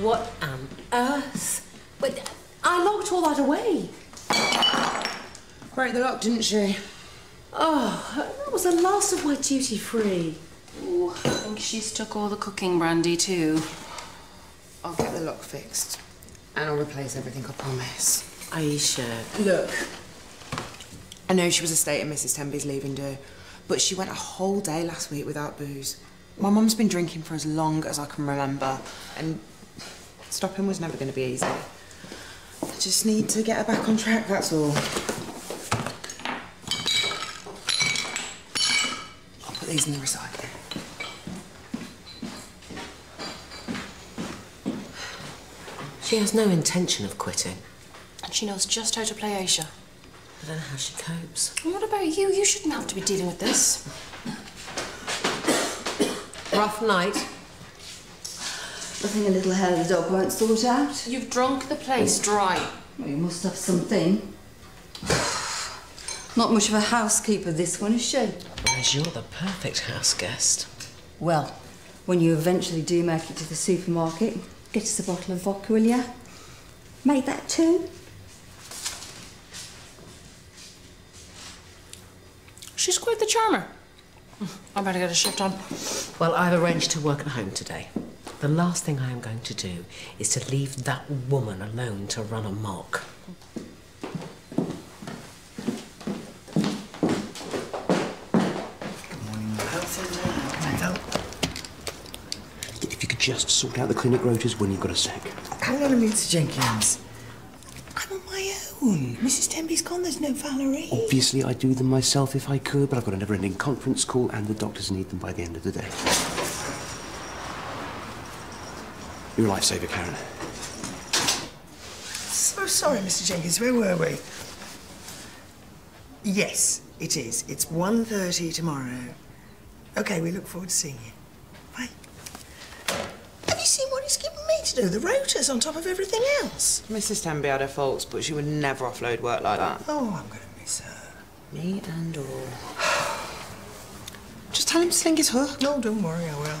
What on earth? But I locked all that away. Broke the lock, didn't she? Oh, that was the last of my duty-free. Ooh, I think she's took all the cooking brandy too. I'll get the lock fixed. And I'll replace everything, I promise. Aisha. Look, I know she was a state of Mrs. Tenby's leaving do, but she went a whole day last week without booze. My mum's been drinking for as long as I can remember, and stopping was never going to be easy. I just need to get her back on track, that's all. I'll put these in the recycling. She has no intention of quitting. And she knows just how to play Aisha. I don't know how she copes. And what about you? You shouldn't have to be dealing with this. Rough night. Nothing a little hair of the dog won't sort out. You've drunk the place dry. Well, you must have something. Not much of a housekeeper, this one, is she? Whereas you're the perfect house guest. Well, when you eventually do make it to the supermarket, get us a bottle of vodka, will ya? Make that two. She's quite the charmer. I better get a shift on. Well, I've arranged to work at home today. The last thing I am going to do is to leave that woman alone to run amok. Good morning, Health Centre. How can I help? If you could just sort out the clinic rotas when you've got a sec. Hang on a minute, Mr. Jenkins. I'm on my own. Mrs. Tenby's gone, there's no Valerie. Obviously, I'd do them myself if I could, but I've got a never-ending conference call and the doctors need them by the end of the day. You're a lifesaver, Karen. So sorry, Mr. Jenkins. Where were we? Yes, it is. It's 1:30 tomorrow. OK, we look forward to seeing you. Bye. Have you seen what he's given me to do? The rotas on top of everything else. Mrs. Tenby had her faults, but she would never offload work like that. Oh, I'm going to miss her. Me and all. Just tell him to sling his hook. No, don't worry, I will.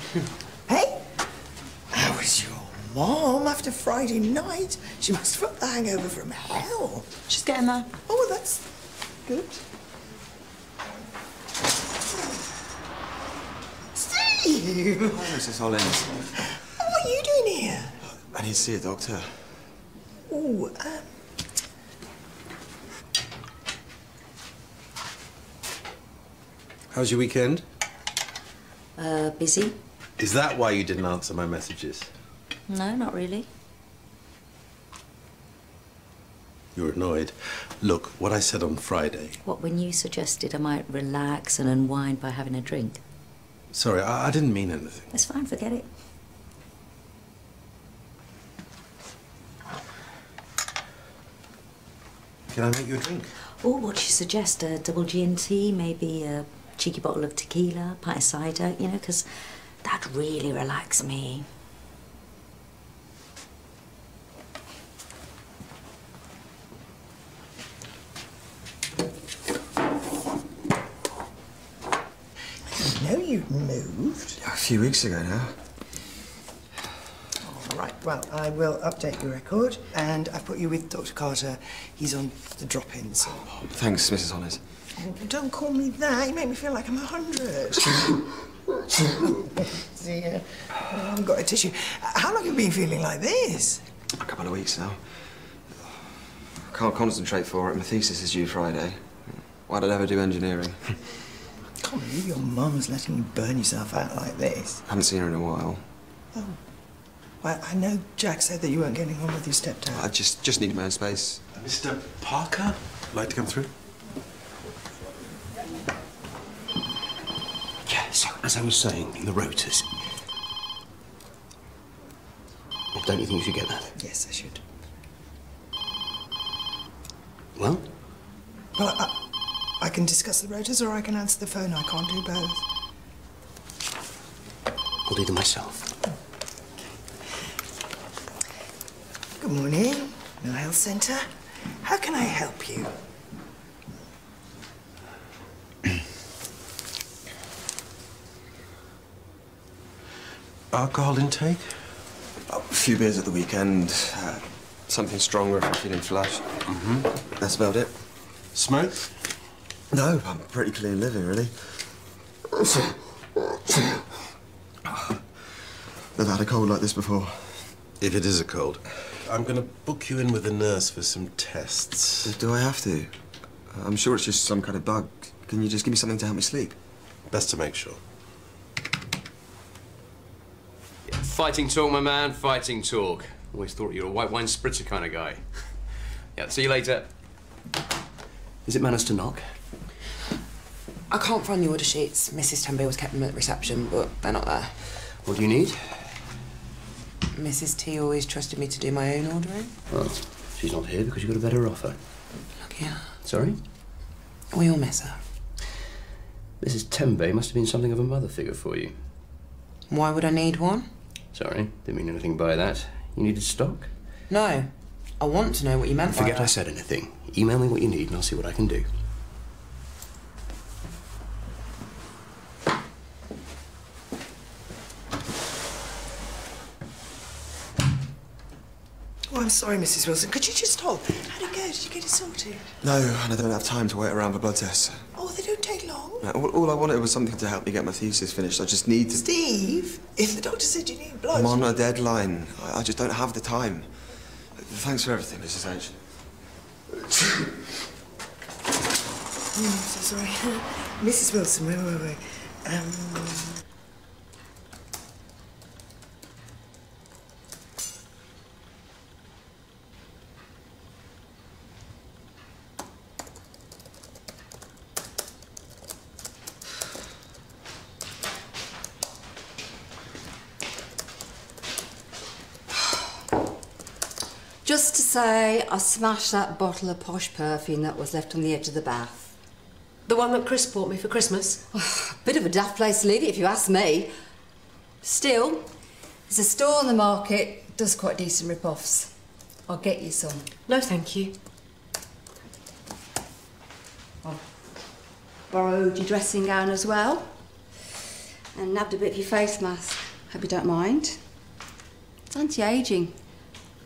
Hey, how was your mom after Friday night? She must have got the hangover from hell. She's getting there. Oh, well, that's good. Steve! Hi, Mrs. Hollins. What are you doing here? I need to see a doctor. Oh, How's your weekend? Busy? Is that why you didn't answer my messages? No, not really. You're annoyed. Look, what I said on Friday... What, when you suggested I might relax and unwind by having a drink? Sorry, I didn't mean anything. That's fine, forget it. Can I make you a drink? Oh, what do you suggest? A double G&T, maybe a cheeky bottle of tequila, pint of cider, you know, because that'd really relax me. I know you've moved. A few weeks ago now. All right, well, I will update your record, and I've put you with Dr. Carter. He's on the drop-in, so... Thanks, Mrs. Hollins. Oh, don't call me that. You make me feel like I'm 100. See, I haven't got a tissue. How long have you been feeling like this? A couple of weeks now. I can't concentrate for it. My thesis is due Friday. Why'd I ever do engineering? Can't believe your mum's letting you burn yourself out like this. Haven't seen her in a while. Oh. Well, I know Jack said that you weren't getting on with your stepdad. I just need my own space. Mr. Parker, like to come through? Yeah, so, as I was saying, the rotas. Don't you think you should get that? Yes, I should. Well? Well, I can discuss the rotas or I can answer the phone. I can't do both. I'll do them myself. Good morning, Mill Health Centre. How can I help you? Alcohol intake? A few beers at the weekend. Something stronger if I'm feeling flush. That's about it. Smoke? No, I'm pretty clean living, really. Never had a cold like this before. If it is a cold. I'm going to book you in with a nurse for some tests. Do I have to? I'm sure it's just some kind of bug. Can you just give me something to help me sleep? Best to make sure. Yeah, fighting talk, my man, fighting talk. Always thought you were a white wine spritzer kind of guy. Yeah, see you later. Is it manners to knock? I can't find the order sheets. Mrs. Tenby was kept them at reception, but they're not there. What do you need? Mrs. T always trusted me to do my own ordering. Well, she's not here because you got a better offer. Look here. Sorry? We all miss her. Mrs. Tembe must have been something of a mother figure for you. Why would I need one? Sorry, didn't mean anything by that. You needed stock? No. I want to know what you meant by Forget that. I said anything. Email me what you need and I'll see what I can do. Oh, I'm sorry, Mrs. Wilson. Could you just hold? How'd it go? Did you get it sorted? No, and I don't have time to wait around for blood tests. Oh, they don't take long. No, all I wanted was something to help me get my thesis finished. I just need to... Steve, if the doctor said you need blood... I'm on a deadline. I just don't have the time. Thanks for everything, Mrs. H. I'm so sorry. Mrs. Wilson, wait. Just to say, I smashed that bottle of posh perfume that was left on the edge of the bath. The one that Chris bought me for Christmas? Bit of a daft place to leave it, if you ask me. Still, there's a store on the market that does quite decent rip-offs. I'll get you some. No, thank you. I've borrowed your dressing gown as well. And nabbed a bit of your face mask. Hope you don't mind. It's anti-ageing.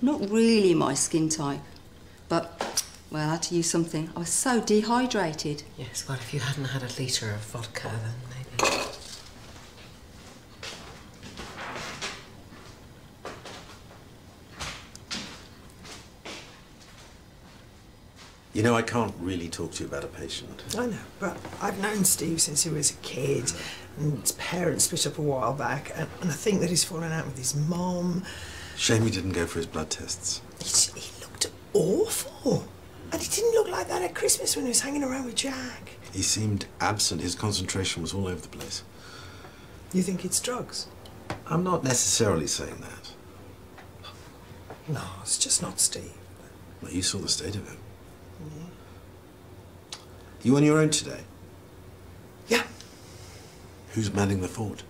Not really my skin type, but, well, I had to use something. I was so dehydrated. Yes, well, if you hadn't had a litre of vodka, then maybe... You know, I can't really talk to you about a patient. I know, but I've known Steve since he was a kid, and his parents split up a while back, and I think that he's fallen out with his mom. Shame he didn't go for his blood tests. He looked awful. And he didn't look like that at Christmas when he was hanging around with Jack. He seemed absent. His concentration was all over the place. You think it's drugs? I'm not necessarily saying that. No, it's just not Steve. Well, you saw the state of him. You on your own today? Yeah. Who's manning the fort?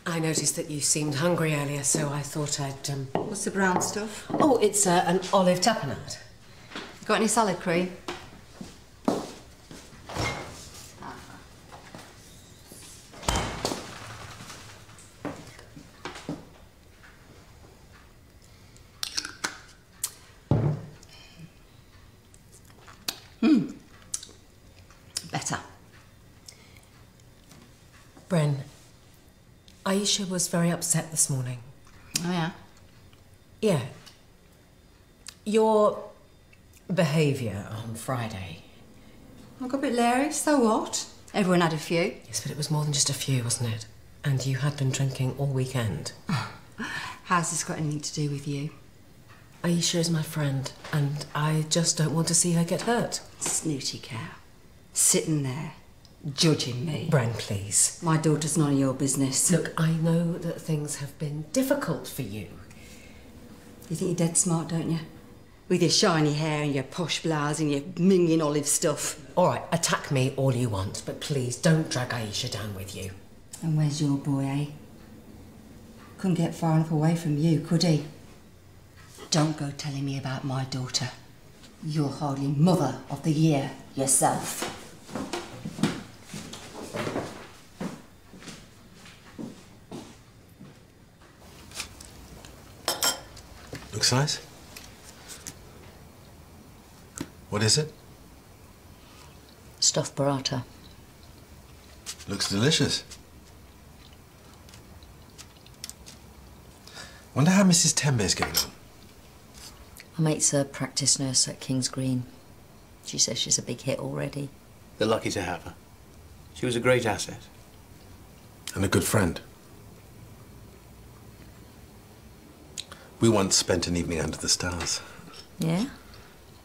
I noticed that you seemed hungry earlier, so I thought I'd, What's the brown stuff? Oh, it's an olive tapenade. Got any salad cream? Better. Bren, Aisha was very upset this morning. Oh, yeah? Yeah. Your behaviour on Friday. I got a bit leery, so what? Everyone had a few. Yes, but it was more than just a few, wasn't it? And you had been drinking all weekend. How's this got anything to do with you? Aisha is my friend, and I just don't want to see her get hurt. Snooty cow. Sitting there, judging me. Bren, please. My daughter's none of your business. Look, I know that things have been difficult for you. You think you're dead smart, don't you? With your shiny hair and your posh blouse and your minging olive stuff. All right, attack me all you want, but please don't drag Aisha down with you. And where's your boy, eh? Couldn't get far enough away from you, could he? Don't go telling me about my daughter. You're hardly Mother of the Year yourself. Looks nice. What is it? Stuffed burrata. Looks delicious. Wonder how Mrs. Tembe's getting on. My mate's a practice nurse at King's Green. She says she's a big hit already. They're lucky to have her. She was a great asset. And a good friend. We once spent an evening under the stars. Yeah?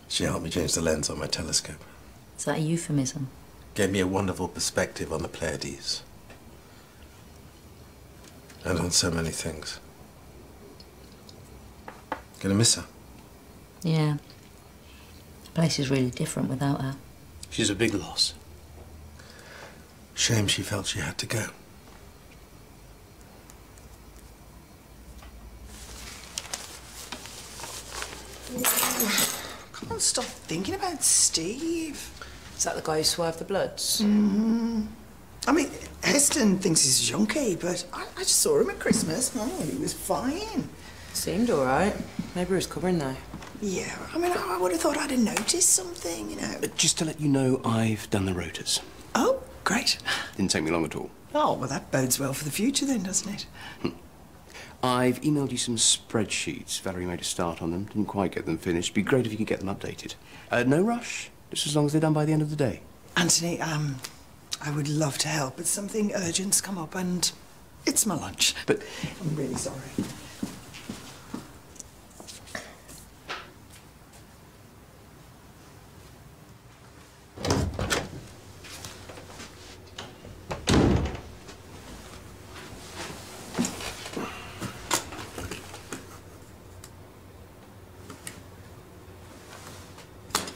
She helped me change the lens on my telescope. Is that a euphemism? Gave me a wonderful perspective on the Pleiades. And on so many things. Gonna miss her. Yeah. The place is really different without her. She's a big loss. Shame she felt she had to go. Can't stop thinking about Steve. Is that the guy who swerved the Bloods? I mean, Heston thinks he's a junkie, but I just saw him at Christmas. Oh, he was fine. Seemed all right. Maybe he was covering though. Yeah, I mean, I would have thought I'd have noticed something, you know. Just to let you know, I've done the rotors. Oh, great. Didn't take me long at all. Oh, well, that bodes well for the future then, doesn't it? I've emailed you some spreadsheets. Valerie made a start on them. Didn't quite get them finished. Be great if you could get them updated. No rush. Just as long as they're done by the end of the day. Anthony, I would love to help, but something urgent's come up and it's my lunch. But I'm really sorry.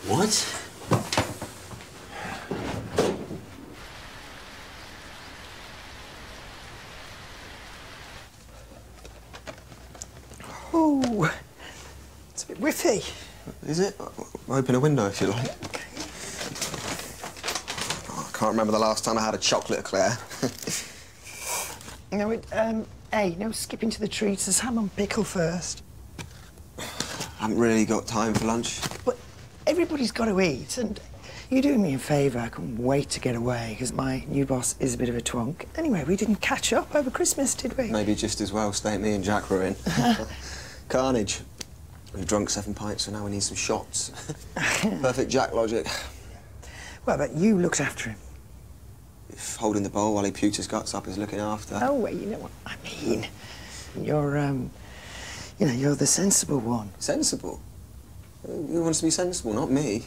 What? Oh, it's a bit whiffy. Is it? Open a window if you like. Oh, I can't remember the last time I had a chocolate eclair. Hey, no skipping to the treats. There's ham and pickle first. I haven't really got time for lunch. But everybody's got to eat, and you do me a favour. I couldn't wait to get away, because my new boss is a bit of a twonk. Anyway, we didn't catch up over Christmas, did we? Maybe just as well stay me and Jack were in. Carnage. We've drunk 7 pints, so now we need some shots. Perfect Jack logic. Well, but you looked after him. If holding the bowl while he puked his guts up is looking after. Oh, well, you know what I mean. You're, you know, you're the sensible one. Sensible? Who wants to be sensible? Not me.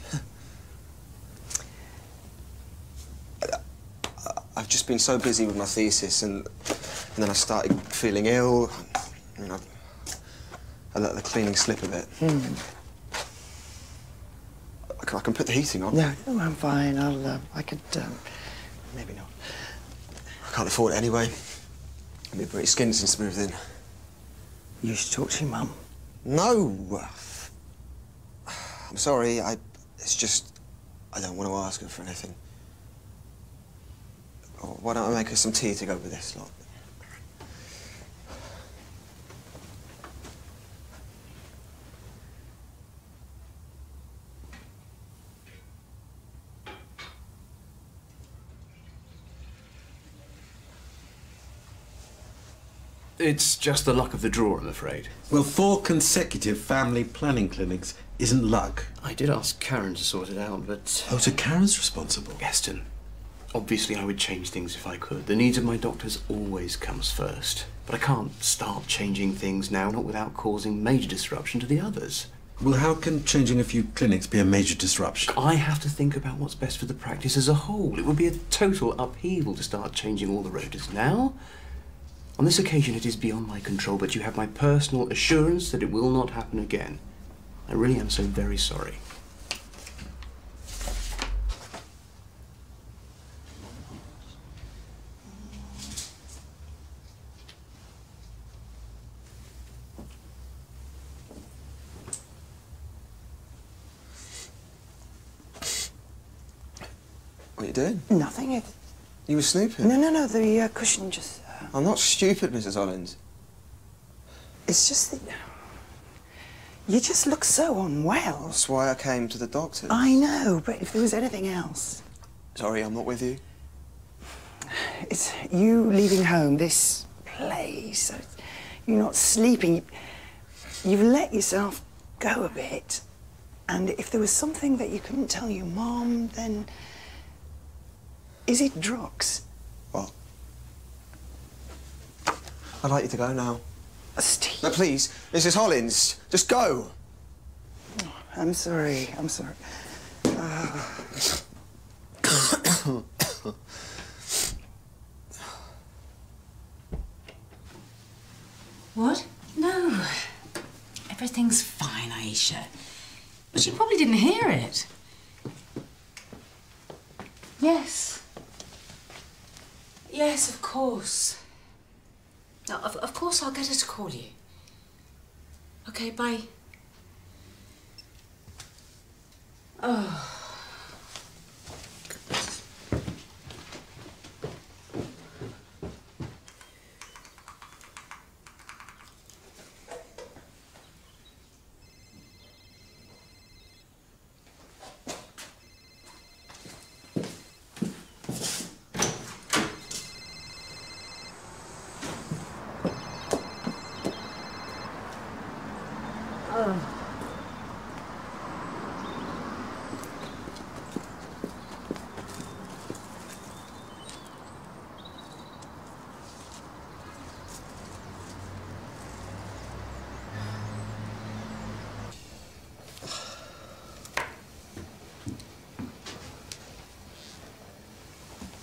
I've just been so busy with my thesis, and then I started feeling ill. I mean, I let the cleaning slip a bit. I can put the heating on. No, I'm fine. I could, maybe not. I can't afford it anyway. My pretty skin since I moved in. You should talk to your mum. No! I'm sorry, it's just... I don't want to ask her for anything. Why don't I make her some tea to go with this lot? it's just the luck of the draw, I'm afraid. Well, 4 consecutive family planning clinics isn't luck. I did ask Karen to sort it out, but... Oh, so Karen's responsible? Gaston, obviously I would change things if I could. The needs of my doctors always comes first. But I can't start changing things now, not without causing major disruption to the others. Well, how can changing a few clinics be a major disruption? I have to think about what's best for the practice as a whole. It would be a total upheaval to start changing all the rotas now. On this occasion, it is beyond my control, but you have my personal assurance that it will not happen again. I really am so very sorry. What are you doing? Nothing. You were snooping? No, the cushion just... I'm not stupid, Mrs. Hollins. It's just that... You just look so unwell. That's why I came to the doctor. I know, but if there was anything else... Sorry, I'm not with you. It's you leaving home, this place. You're not sleeping. You've let yourself go a bit. And if there was something that you couldn't tell your mum, then... Is it drugs? What? I'd like you to go now. Steve. No, please. Mrs. Hollins, just go. Oh, I'm sorry. I'm sorry. What? No. Everything's fine, Aisha. But you probably didn't hear it. Yes. Yes, of course. No, of course I'll get her to call you. Okay, bye. Oh. Goodness.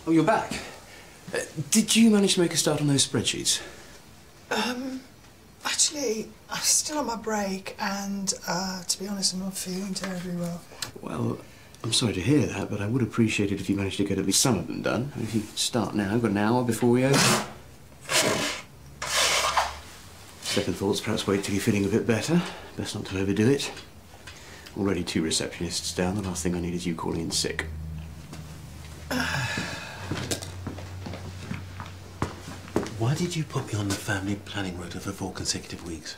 Oh, you're back. Did you manage to make a start on those spreadsheets? Actually, I'm still on my break, and to be honest, I'm not feeling terribly well. Well, I'm sorry to hear that, but I would appreciate it if you managed to get at least some of them done. If you start now, I've got an hour before we open. Second thoughts, perhaps wait till you're feeling a bit better. Best not to overdo it. Already 2 receptionists down. The last thing I need is you calling in sick. Why did you put me on the family planning rota for 4 consecutive weeks?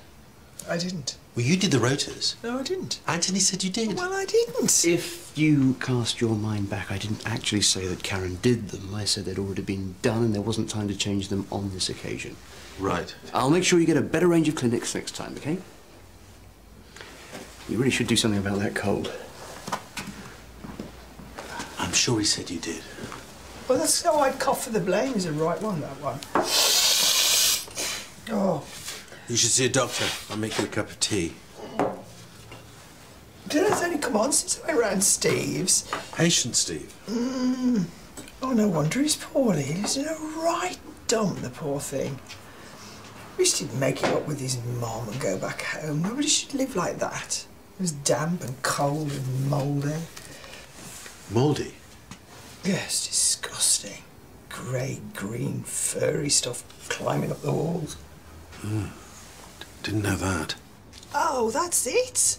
I didn't. Well, you did the rotas. No, I didn't. Anthony said you did. Well, I didn't. If you cast your mind back, I didn't actually say that Karen did them. I said they'd already been done and there wasn't time to change them on this occasion. Right. I'll make sure you get a better range of clinics next time, OK? You really should do something about that cold. I'm sure he said you did. Well, that's how I'd cough for the blame is the right one, that one. Oh. You should see a doctor. I'll make you a cup of tea. Didn't it only come on since I went round Steve's? Patient Steve. Oh, no wonder he's poorly. He's in a right dump, the poor thing. Wish he'd make it up with his mom and go back home. Nobody should live like that. It was damp and cold and mouldy. Mouldy? Yes, disgusting. Grey, green, furry stuff climbing up the walls. Didn't know that. Oh, that's it.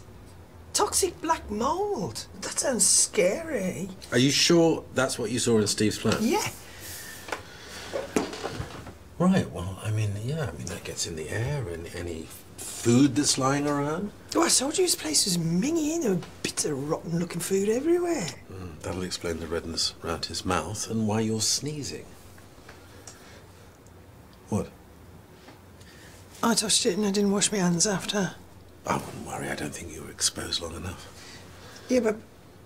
Toxic black mould. That sounds scary. Are you sure that's what you saw in Steve's flat? Yeah. Right, well, that gets in the air and any food that's lying around. Oh, I told you his place was minging. There were bits of rotten-looking food everywhere. That'll explain the redness around his mouth and why you're sneezing. What? I touched it and I didn't wash my hands after. I wouldn't worry. I don't think you were exposed long enough. Yeah, but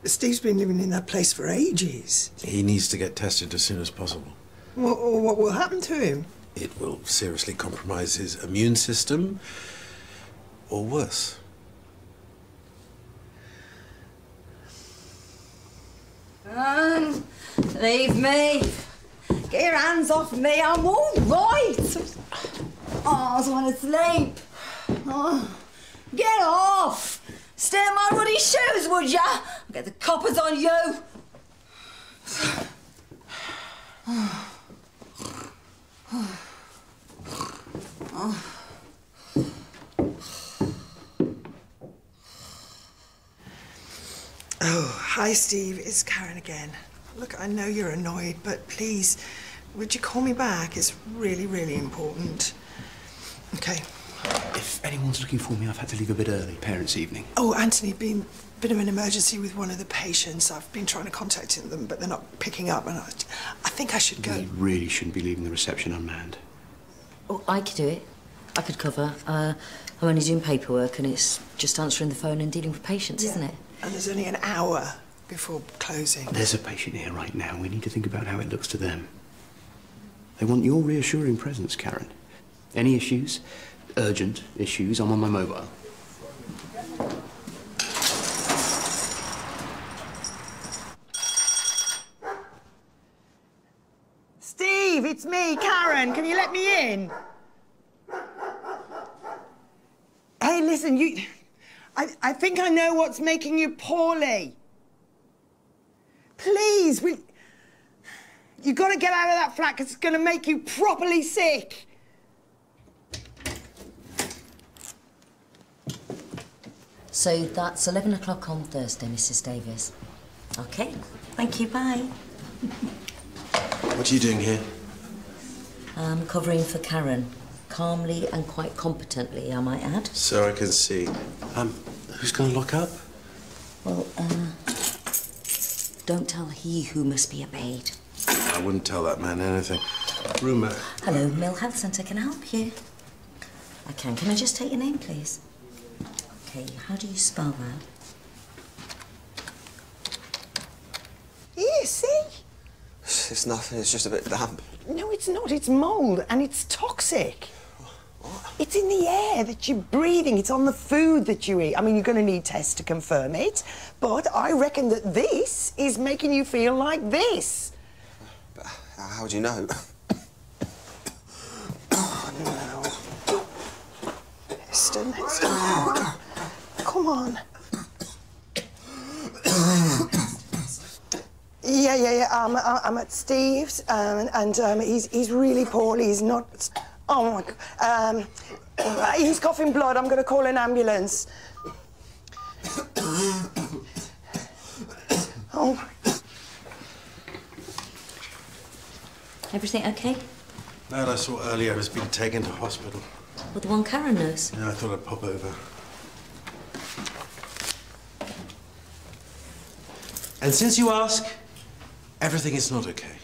Steve's been living in that place for ages. He needs to get tested as soon as possible. What will happen to him? It will seriously compromise his immune system, or worse. Leave me. Get your hands off me. I'm all right. Oh, I just want to sleep. Oh, get off. Stay in my ruddy shoes, would ya? I'll get the coppers on you. Oh, hi, Steve. It's Karen again. Look, I know you're annoyed, but please, would you call me back? It's really, really important. Okay, If anyone's looking for me, I've had to leave a bit early. Parents' evening. Oh, Anthony, been a bit of an emergency with one of the patients. I've been trying to contact them, but they're not picking up, and I think I should go. You really shouldn't be leaving the reception unmanned. Oh, I could do it. I could cover. I'm only doing paperwork, and it's just answering the phone and dealing with patients, isn't it? And there's only an hour before closing. There's a patient here right now. We need to think about how it looks to them. They want your reassuring presence, Karen. Any issues, urgent issues, I'm on my mobile. Steve, it's me, Karen. Can you let me in? Hey, listen, I think I know what's making you poorly. Please, you've got to get out of that flat because it's going to make you properly sick. So that's 11 o'clock on Thursday, Mrs. Davis. OK, thank you, bye. What are you doing here? I'm covering for Karen. Calmly and quite competently, I might add. So I can see. Who's going to lock up? Well, don't tell he who must be obeyed. I wouldn't tell that man anything. Rumour. Hello, Mill Health Centre. Can I help you? I can. Can I just take your name, please? OK, how do you spell that? Here, see? It's nothing, it's just a bit damp. No, it's not. It's mould, and it's toxic. What? It's in the air that you're breathing. It's on the food that you eat. I mean, you're going to need tests to confirm it, but I reckon that this is making you feel like this. But how do you know? Oh, no. Heston, come on. Yeah. I'm at Steve's, and he's really poorly. He's not. Oh my God. He's coughing blood. I'm going to call an ambulance. Oh. Everything OK? That I saw earlier has been taken to hospital. Well, the one Karen knows. Yeah, I thought I'd pop over. And since you ask, everything is not okay.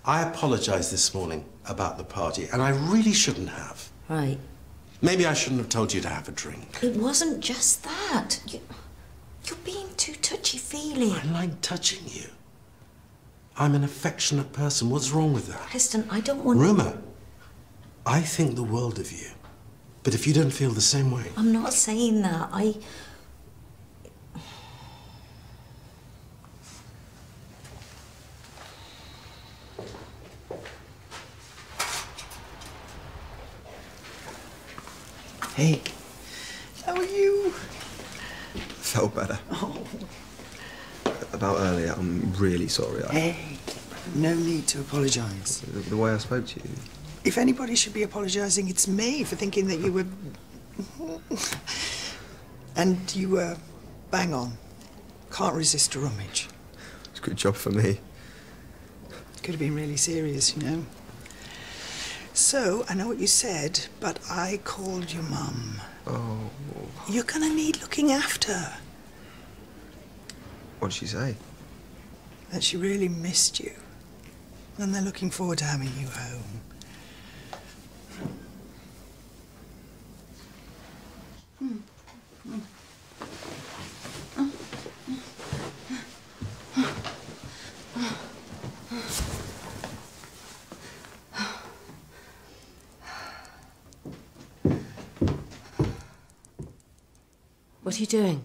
I apologized this morning about the party, and I really shouldn't have. Right. Maybe I shouldn't have told you to have a drink. It wasn't just that. You're being too touchy-feely. I like touching you. I'm an affectionate person. What's wrong with that? Heston, I don't want... Rumour, I think the world of you. But if you don't feel the same way... I'm not saying that. Hey, how are you? Felt better. Oh. About earlier, I'm really sorry. Hey, no need to apologise. The way I spoke to you. If anybody should be apologising, it's me for thinking that you were... And you were bang on. Can't resist a rummage. It's a good job for me. Could have been really serious, you know. So, I know what you said, but I called your mum. Oh. You're gonna need looking after. What did she say? That she really missed you. And they're looking forward to having you home. What are you doing?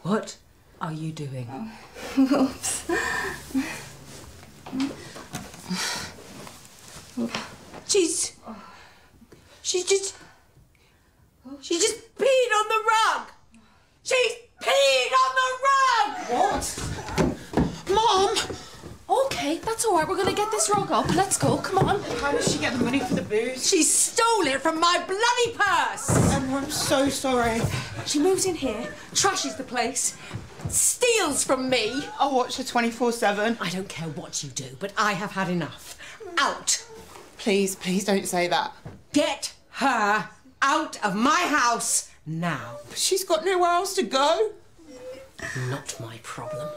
What are you doing? Oops. She just peed on the rug! She's peed on the rug! What? Mom! OK, that's all right. We're going to get this rug up. Let's go. Come on. How did she get the money for the booze? She stole it from my bloody purse! I'm so sorry. She moves in here, trashes the place, steals from me. I'll watch her 24/7. I don't care what you do, but I have had enough. Out! Please, please don't say that. Get her out of my house now. She's got nowhere else to go. Not my problem.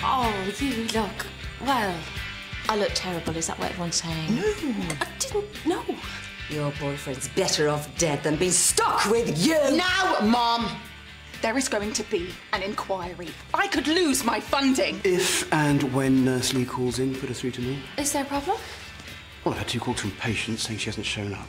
Oh, you look... well, I look terrible, is that what everyone's saying? No. I didn't know. Your boyfriend's better off dead than being stuck with you. Now, Mum! There is going to be an inquiry. I could lose my funding. If and when Nurse Lee calls in, put her through to me. Is there a problem? Well, I've had 2 calls from patients saying she hasn't shown up.